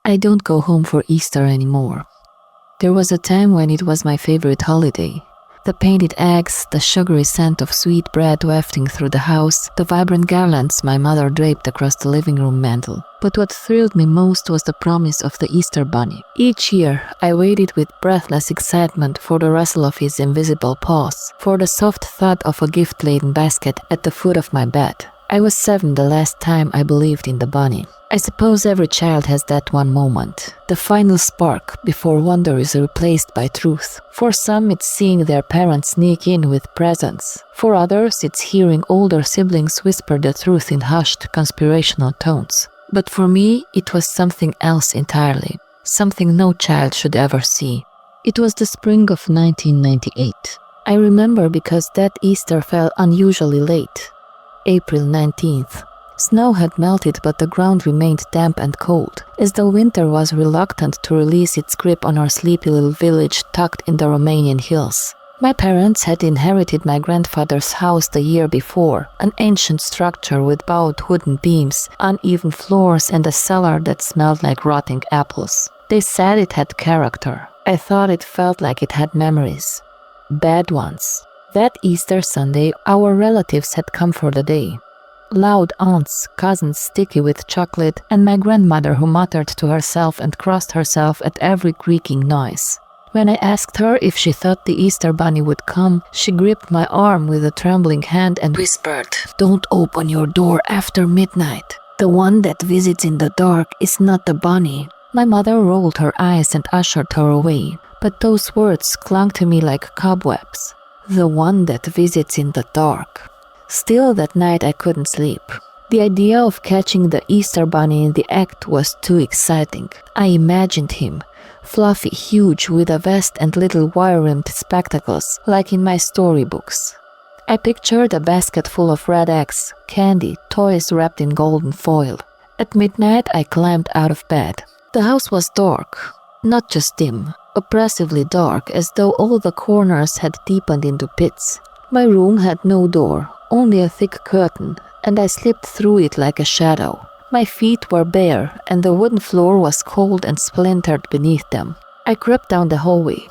I don't go home for Easter anymore. There was a time when it was my favorite holiday. The painted eggs, the sugary scent of sweet bread wafting through the house, the vibrant garlands my mother draped across the living room mantel. But what thrilled me most was the promise of the Easter bunny. Each year, I waited with breathless excitement for the rustle of his invisible paws, for the soft thud of a gift-laden basket at the foot of my bed. I was 7 the last time I believed in the bunny. I suppose every child has that one moment, the final spark before wonder is replaced by truth. For some, it's seeing their parents sneak in with presents. For others, it's hearing older siblings whisper the truth in hushed, conspirational tones. But for me, it was something else entirely, something no child should ever see. It was the spring of 1998. I remember because that Easter fell unusually late, April 19th. Snow had melted, but the ground remained damp and cold, as though winter was reluctant to release its grip on our sleepy little village tucked in the Romanian hills. My parents had inherited my grandfather's house the year before, an ancient structure with bowed wooden beams, uneven floors, and a cellar that smelled like rotting apples. They said it had character. I thought it felt like it had memories. Bad ones. That Easter Sunday, our relatives had come for the day. Loud aunts, cousins sticky with chocolate, and my grandmother who muttered to herself and crossed herself at every creaking noise. When I asked her if she thought the Easter bunny would come, she gripped my arm with a trembling hand and whispered, "Don't open your door after midnight. The one that visits in the dark is not the bunny." My mother rolled her eyes and ushered her away, but those words clung to me like cobwebs. The one that visits in the dark. Still that night I couldn't sleep. The idea of catching the Easter bunny in the act was too exciting. I imagined him, fluffy, huge, with a vest and little wire-rimmed spectacles, like in my storybooks. I pictured a basket full of red eggs, candy, toys wrapped in golden foil. At midnight I climbed out of bed. The house was dark, not just dim, oppressively dark, as though all the corners had deepened into pits. My room had no door, only a thick curtain, and I slipped through it like a shadow. My feet were bare, and the wooden floor was cold and splintered beneath them. I crept down the hallway.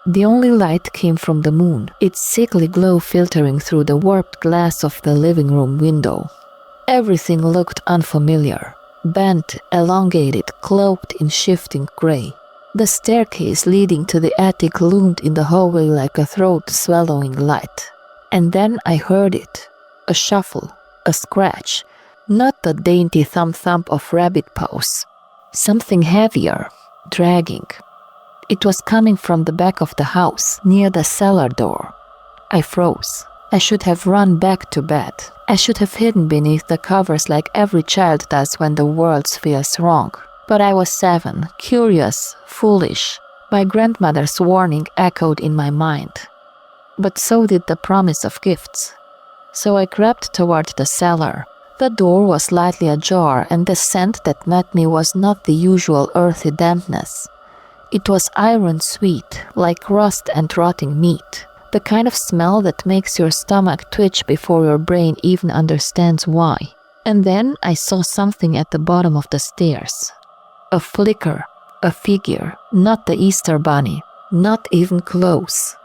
The only light came from the moon, its sickly glow filtering through the warped glass of the living room window. Everything looked unfamiliar, bent, elongated, cloaked in shifting gray. The staircase leading to the attic loomed in the hallway like a throat-swallowing light. And then I heard it. A shuffle, a scratch, not the dainty thump-thump of rabbit paws. Something heavier, dragging. It was coming from the back of the house, near the cellar door. I froze. I should have run back to bed. I should have hidden beneath the covers like every child does when the world feels wrong. But I was 7, curious, foolish. My grandmother's warning echoed in my mind. But so did the promise of gifts. So I crept toward the cellar. The door was slightly ajar, and the scent that met me was not the usual earthy dampness. It was iron sweet, like rust and rotting meat, the kind of smell that makes your stomach twitch before your brain even understands why. And then I saw something at the bottom of the stairs. A flicker, a figure, not the Easter bunny, not even close.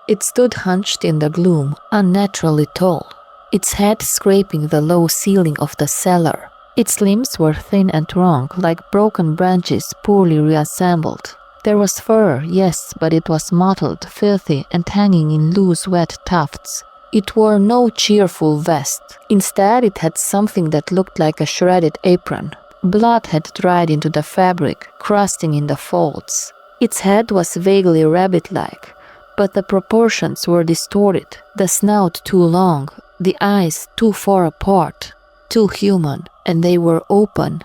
It stood hunched in the gloom, unnaturally tall, its head scraping the low ceiling of the cellar. Its limbs were thin and wrong, like broken branches poorly reassembled. There was fur, yes, but it was mottled, filthy, and hanging in loose, wet tufts. It wore no cheerful vest. Instead, it had something that looked like a shredded apron. Blood had dried into the fabric, crusting in the folds. Its head was vaguely rabbit-like, but the proportions were distorted, the snout too long, the eyes too far apart, too human, and they were open,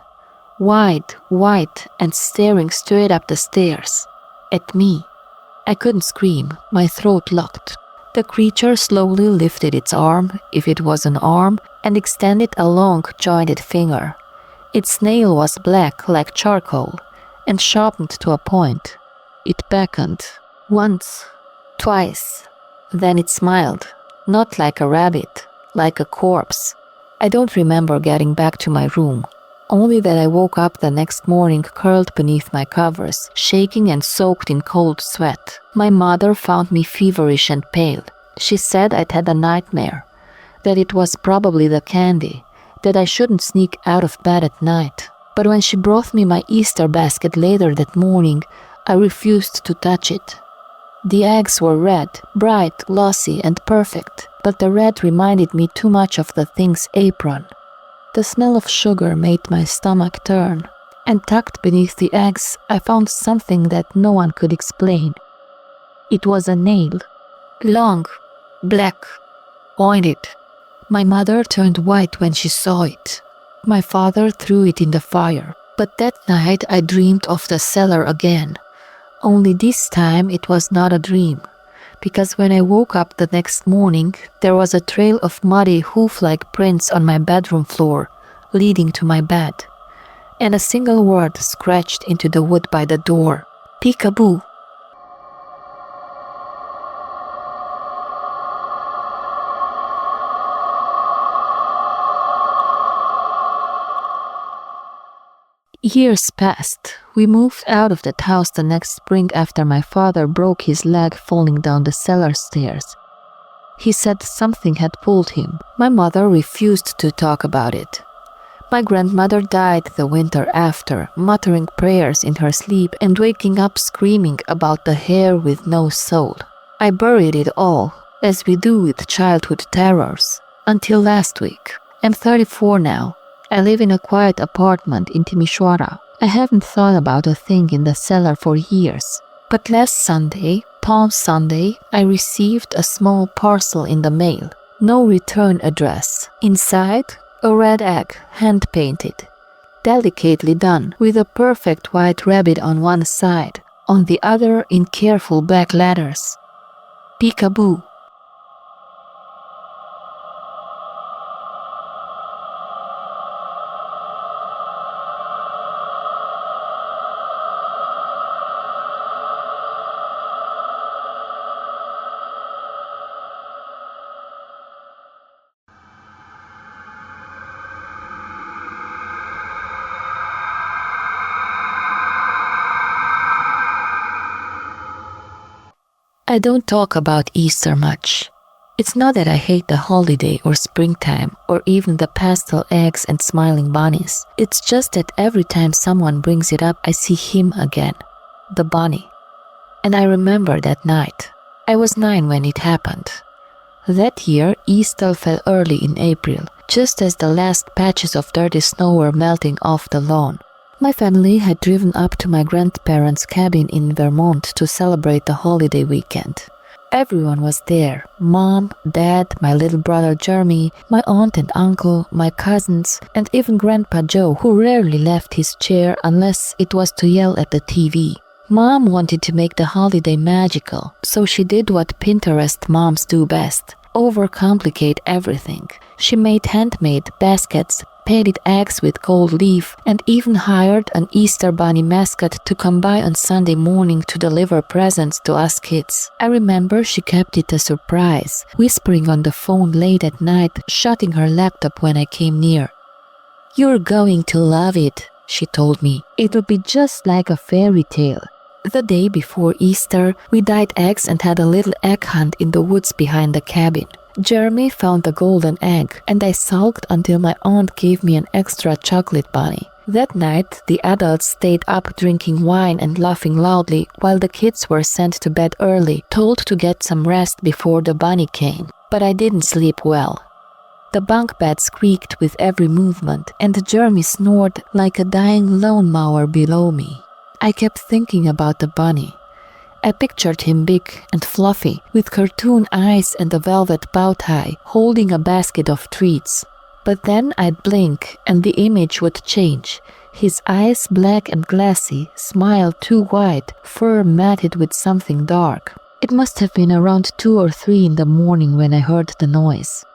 wide, white, and staring straight up the stairs, at me. I couldn't scream, my throat locked. The creature slowly lifted its arm, if it was an arm, and extended a long, jointed finger. Its nail was black like charcoal, and sharpened to a point. It beckoned, once, twice. Then it smiled, not like a rabbit, like a corpse. I don't remember getting back to my room. only that I woke up the next morning curled beneath my covers, shaking and soaked in cold sweat. My mother found me feverish and pale. She said I'd had a nightmare, that it was probably the candy, that I shouldn't sneak out of bed at night. But when she brought me my Easter basket later that morning, I refused to touch it. The eggs were red, bright, glossy, and perfect, but the red reminded me too much of the thing's apron. The smell of sugar made my stomach turn, and tucked beneath the eggs I found something that no one could explain. It was a nail. Long, black, pointed. My mother turned white when she saw it. My father threw it in the fire. But that night I dreamed of the cellar again. Only this time it was not a dream, because when I woke up the next morning, there was a trail of muddy hoof-like prints on my bedroom floor, leading to my bed, and a single word scratched into the wood by the door: peekaboo. Years passed. We moved out of that house the next spring after my father broke his leg falling down the cellar stairs. He said something had pulled him. My mother refused to talk about it. My grandmother died the winter after, muttering prayers in her sleep and waking up screaming about the hair with no soul. I buried it all, as we do with childhood terrors, until last week. I'm 34 now. I live in a quiet apartment in Timisoara. I haven't thought about a thing in the cellar for years. But last Sunday, Palm Sunday, I received a small parcel in the mail. No return address. Inside, a red egg, hand-painted. Delicately done, with a perfect white rabbit on one side, on the other in careful black letters: peekaboo. I don't talk about Easter much. It's not that I hate the holiday or springtime or even the pastel eggs and smiling bunnies. It's just that every time someone brings it up, I see him again, the bunny. And I remember that night. I was 9 when it happened. That year, Easter fell early in April, just as the last patches of dirty snow were melting off the lawn. My family had driven up to my grandparents' cabin in Vermont to celebrate the holiday weekend. Everyone was there: Mom, Dad, my little brother Jeremy, my aunt and uncle, my cousins, and even Grandpa Joe, who rarely left his chair unless it was to yell at the TV. Mom wanted to make the holiday magical, so she did what Pinterest moms do best: overcomplicate everything. She made handmade baskets, painted eggs with gold leaf, and even hired an Easter bunny mascot to come by on Sunday morning to deliver presents to us kids. I remember she kept it a surprise, whispering on the phone late at night, shutting her laptop when I came near. "You're going to love it," she told me. "It'll be just like a fairy tale." The day before Easter, we dyed eggs and had a little egg hunt in the woods behind the cabin. Jeremy found the golden egg, and I sulked until my aunt gave me an extra chocolate bunny. That night, the adults stayed up drinking wine and laughing loudly, while the kids were sent to bed early, told to get some rest before the bunny came. But I didn't sleep well. The bunk bed squeaked with every movement, and Jeremy snored like a dying lawnmower below me. I kept thinking about the bunny. I pictured him big and fluffy, with cartoon eyes and a velvet bow tie, holding a basket of treats. But then I'd blink and the image would change. His eyes black and glassy, smile too wide, fur matted with something dark. It must have been around 2 or 3 in the morning when I heard the noise.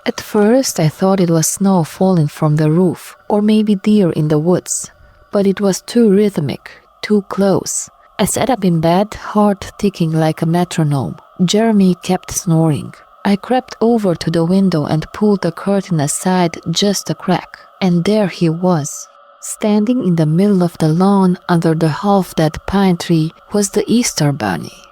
At first I thought it was snow falling from the roof, or maybe deer in the woods. But it was too rhythmic, too close. I sat up in bed, heart ticking like a metronome. Jeremy kept snoring. I crept over to the window and pulled the curtain aside just a crack, and there he was. Standing in the middle of the lawn under the half-dead pine tree was the Easter Bunny.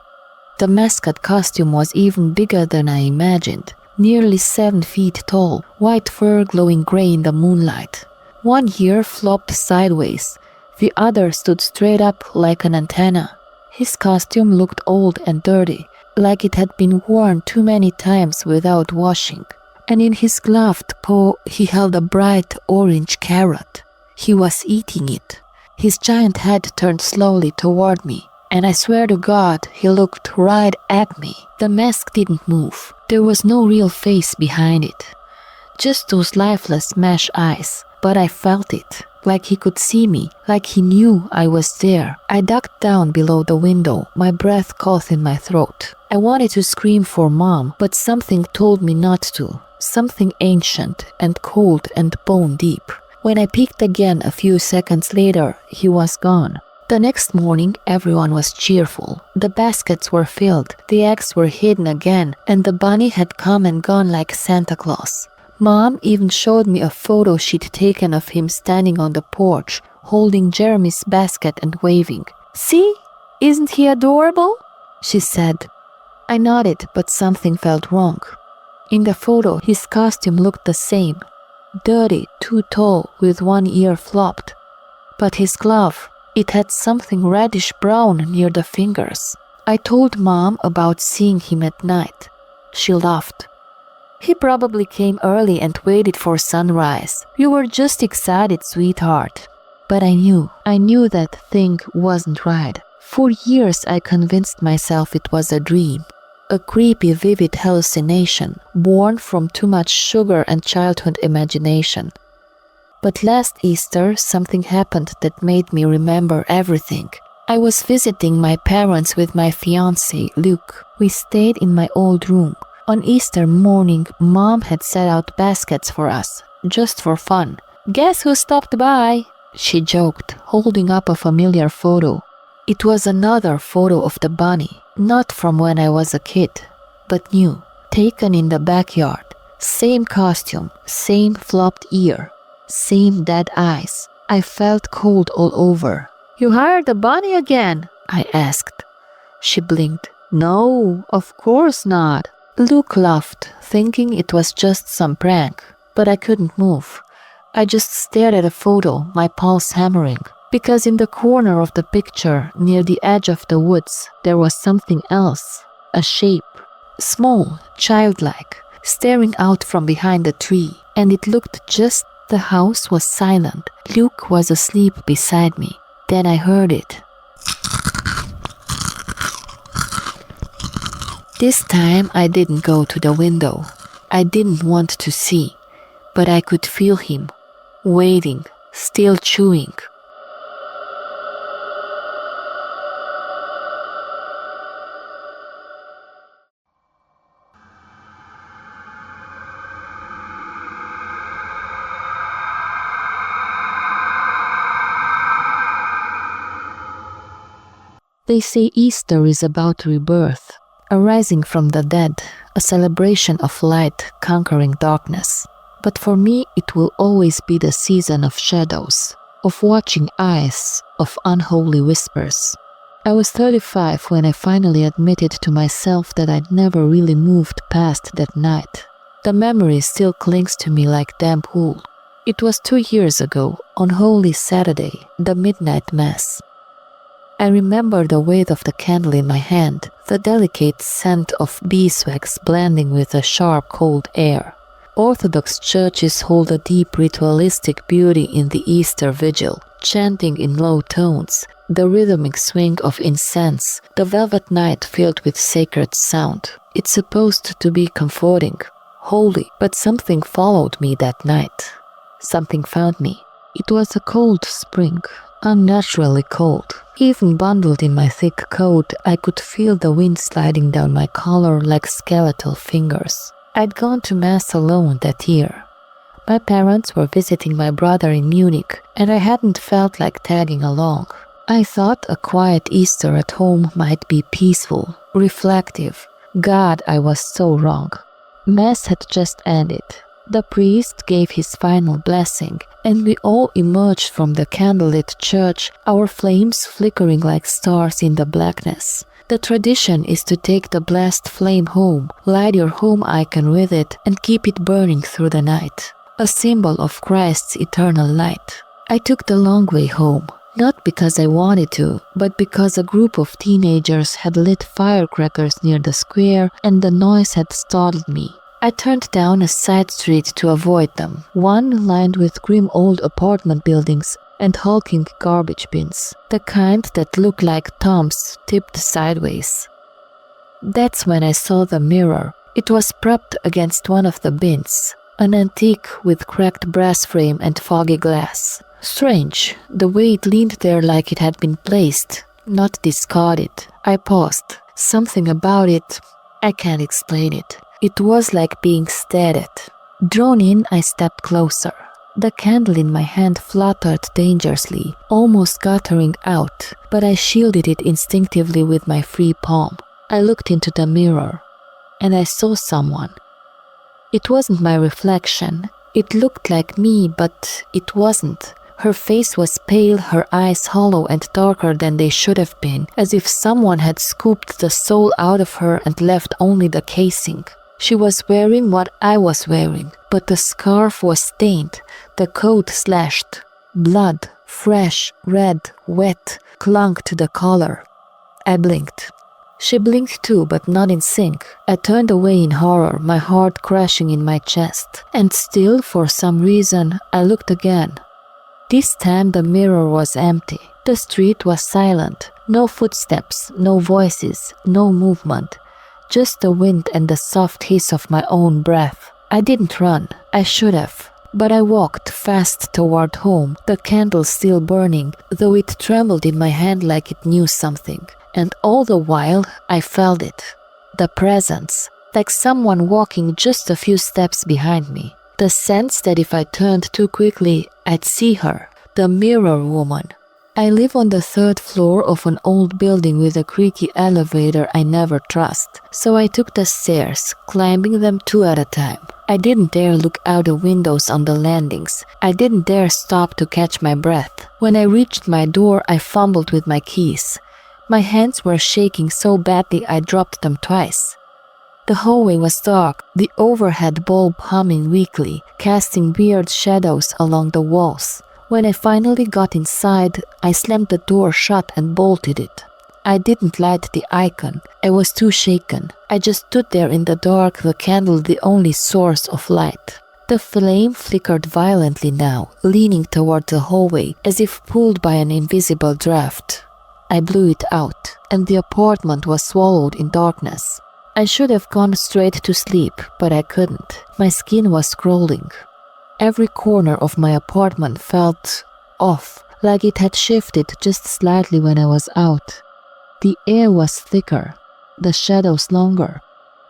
The mascot costume was even bigger than I imagined, nearly 7 feet tall, white fur glowing gray in the moonlight. One ear flopped sideways, the other stood straight up like an antenna. His costume looked old and dirty, like it had been worn too many times without washing. And in his gloved paw he held a bright orange carrot. He was eating it. His giant head turned slowly toward me, and I swear to God he looked right at me. The mask didn't move. There was no real face behind it. Just those lifeless mesh eyes. But I felt it, like he could see me, like he knew I was there. I ducked down below the window, my breath caught in my throat. I wanted to scream for Mom, but something told me not to. Something ancient and cold and bone deep. When I peeked again a few seconds later, he was gone. The next morning, everyone was cheerful. The baskets were filled, the eggs were hidden again, and the bunny had come and gone like Santa Claus. Mom even showed me a photo she'd taken of him standing on the porch, holding Jeremy's basket and waving. "See? Isn't he adorable?" she said. I nodded, but something felt wrong. In the photo, his costume looked the same. Dirty, too tall, with one ear flopped. But his glove, it had something reddish-brown near the fingers. I told Mom about seeing him at night. She laughed. "He probably came early and waited for sunrise. You were just excited, sweetheart." But I knew that thing wasn't right. For years I convinced myself it was a dream. A creepy, vivid hallucination, born from too much sugar and childhood imagination. But last Easter, something happened that made me remember everything. I was visiting my parents with my fiancé, Luke. We stayed in my old room. On Easter morning, Mom had set out baskets for us, just for fun. "Guess who stopped by?" she joked, holding up a familiar photo. It was another photo of the bunny, not from when I was a kid, but new, taken in the backyard. Same costume, same flopped ear, same dead eyes. I felt cold all over. "You hired the bunny again?" I asked. She blinked. "No, of course not." Luke laughed, thinking it was just some prank, but I couldn't move. I just stared at a photo, my pulse hammering, because in the corner of the picture, near the edge of the woods, there was something else, a shape, small, childlike, staring out from behind a tree, and it looked just. The house was silent. Luke was asleep beside me. Then I heard it. This time I didn't go to the window. I didn't want to see, but I could feel him, waiting, still chewing. They say Easter is about rebirth, a rising from the dead, a celebration of light conquering darkness. But for me, it will always be the season of shadows, of watching eyes, of unholy whispers. I was 35 when I finally admitted to myself that I'd never really moved past that night. The memory still clings to me like damp wool. It was 2 years ago, on Holy Saturday, the midnight mass. I remember the weight of the candle in my hand, the delicate scent of beeswax blending with the sharp cold air. Orthodox churches hold a deep ritualistic beauty in the Easter vigil, chanting in low tones, the rhythmic swing of incense, the velvet night filled with sacred sound. It's supposed to be comforting, holy, but something followed me that night. Something found me. It was a cold spring, unnaturally cold. Even bundled in my thick coat, I could feel the wind sliding down my collar like skeletal fingers. I'd gone to Mass alone that year. My parents were visiting my brother in Munich, and I hadn't felt like tagging along. I thought a quiet Easter at home might be peaceful, reflective. God, I was so wrong. Mass had just ended. The priest gave his final blessing, and we all emerged from the candlelit church, our flames flickering like stars in the blackness. The tradition is to take the blessed flame home, light your home icon with it, and keep it burning through the night, a symbol of Christ's eternal light. I took the long way home, not because I wanted to, but because a group of teenagers had lit firecrackers near the square and the noise had startled me. I turned down a side street to avoid them, one lined with grim old apartment buildings and hulking garbage bins, the kind that looked like tombs tipped sideways. That's when I saw the mirror. It was propped against one of the bins, an antique with cracked brass frame and foggy glass. Strange, the way it leaned there like it had been placed, not discarded. I paused. Something about it, I can't explain it. It was like being stared at. Drawn in, I stepped closer. The candle in my hand fluttered dangerously, almost guttering out, but I shielded it instinctively with my free palm. I looked into the mirror, and I saw someone. It wasn't my reflection. It looked like me, but it wasn't. Her face was pale, her eyes hollow and darker than they should have been, as if someone had scooped the soul out of her and left only the casing. She was wearing what I was wearing, but the scarf was stained, the coat slashed. Blood, fresh, red, wet, clung to the collar. I blinked. She blinked too, but not in sync. I turned away in horror, my heart crashing in my chest. And still, for some reason, I looked again. This time the mirror was empty. The street was silent. No footsteps, no voices, no movement. Just the wind and the soft hiss of my own breath. I didn't run. I should have. But I walked fast toward home, the candle still burning, though it trembled in my hand like it knew something. And all the while, I felt it. The presence. Like someone walking just a few steps behind me. The sense that if I turned too quickly, I'd see her, the mirror woman. I live on the 3rd floor of an old building with a creaky elevator I never trust, so I took the stairs, climbing them 2 at a time. I didn't dare look out the windows on the landings. I didn't dare stop to catch my breath. When I reached my door, I fumbled with my keys. My hands were shaking so badly I dropped them twice. The hallway was dark, the overhead bulb humming weakly, casting weird shadows along the walls. When I finally got inside, I slammed the door shut and bolted it. I didn't light the icon. I was too shaken. I just stood there in the dark, the candle the only source of light. The flame flickered violently now, leaning toward the hallway, as if pulled by an invisible draft. I blew it out, and the apartment was swallowed in darkness. I should have gone straight to sleep, but I couldn't. My skin was crawling. Every corner of my apartment felt off, like it had shifted just slightly when I was out. The air was thicker, the shadows longer.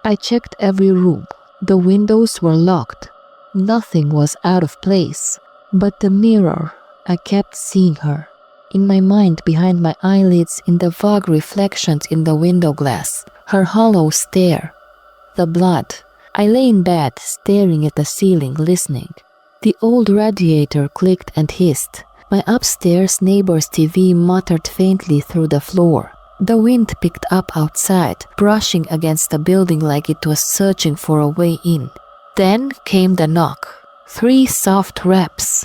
I checked every room. The windows were locked. Nothing was out of place. But the mirror, I kept seeing her. In my mind, behind my eyelids, in the vague reflections in the window glass. Her hollow stare. The blood. I lay in bed, staring at the ceiling, listening. The old radiator clicked and hissed. My upstairs neighbor's TV muttered faintly through the floor. The wind picked up outside, brushing against the building like it was searching for a way in. Then came the knock. 3 soft raps.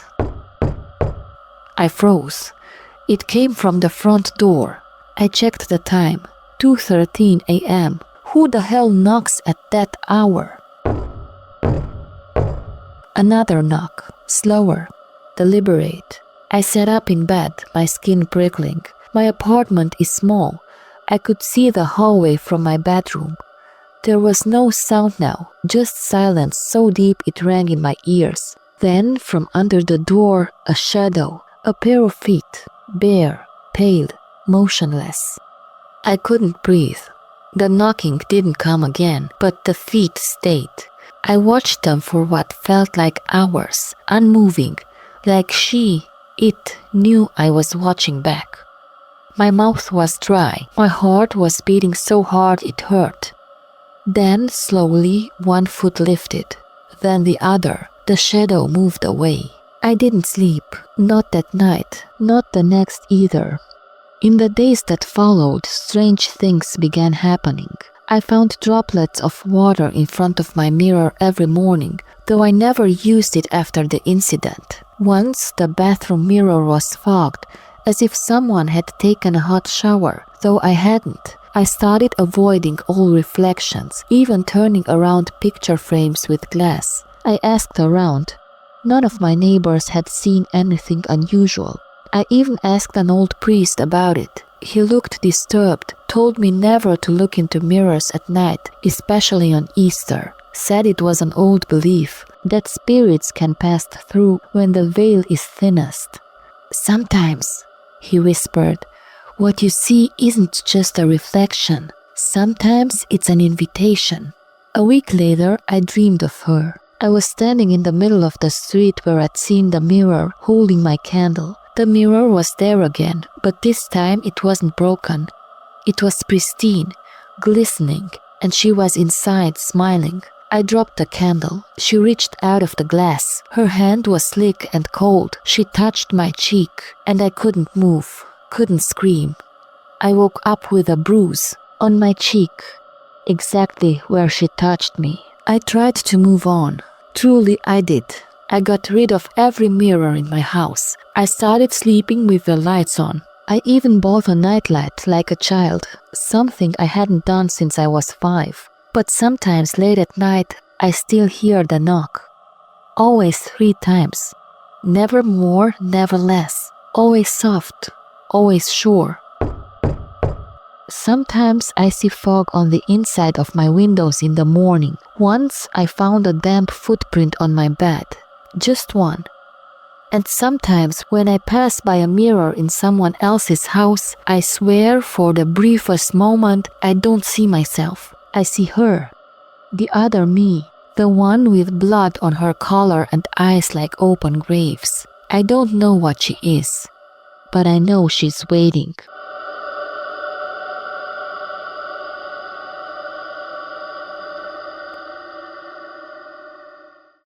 I froze. It came from the front door. I checked the time. 2:13 a.m. Who the hell knocks at that hour? Another knock. Slower. Deliberate. I sat up in bed, my skin prickling. My apartment is small. I could see the hallway from my bedroom. There was no sound now, just silence so deep it rang in my ears. Then, from under the door, a shadow, a pair of feet, bare, pale, motionless. I couldn't breathe. The knocking didn't come again, but the feet stayed. I watched them for what felt like hours, unmoving, like it knew I was watching back. My mouth was dry. My heart was beating so hard it hurt. Then, slowly, one foot lifted, then the other. The shadow moved away. I didn't sleep, not that night, not the next either. In the days that followed, strange things began happening. I found droplets of water in front of my mirror every morning, though I never used it after the incident. Once, the bathroom mirror was fogged, as if someone had taken a hot shower, though I hadn't. I started avoiding all reflections, even turning around picture frames with glass. I asked around. None of my neighbors had seen anything unusual. I even asked an old priest about it. He looked disturbed, told me never to look into mirrors at night, especially on Easter. Said it was an old belief, that spirits can pass through when the veil is thinnest. Sometimes, he whispered, what you see isn't just a reflection. Sometimes it's an invitation. A week later, I dreamed of her. I was standing in the middle of the street where I'd seen the mirror, holding my candle. The mirror was there again, but this time it wasn't broken. It was pristine, glistening, and she was inside, smiling. I dropped the candle. She reached out of the glass. Her hand was slick and cold. She touched my cheek, and I couldn't move, couldn't scream. I woke up with a bruise on my cheek, exactly where she touched me. I tried to move on. Truly, I did. I got rid of every mirror in my house. I started sleeping with the lights on. I even bought a nightlight like a child, something I hadn't done since I was 5. But sometimes late at night, I still hear the knock. Always 3 times. Never more, never less. Always soft, always sure. Sometimes I see fog on the inside of my windows in the morning. Once I found a damp footprint on my bed. Just one. And sometimes when I pass by a mirror in someone else's house, I swear for the briefest moment I don't see myself. I see her. The other me. The one with blood on her collar and eyes like open graves. I don't know what she is, but I know she's waiting.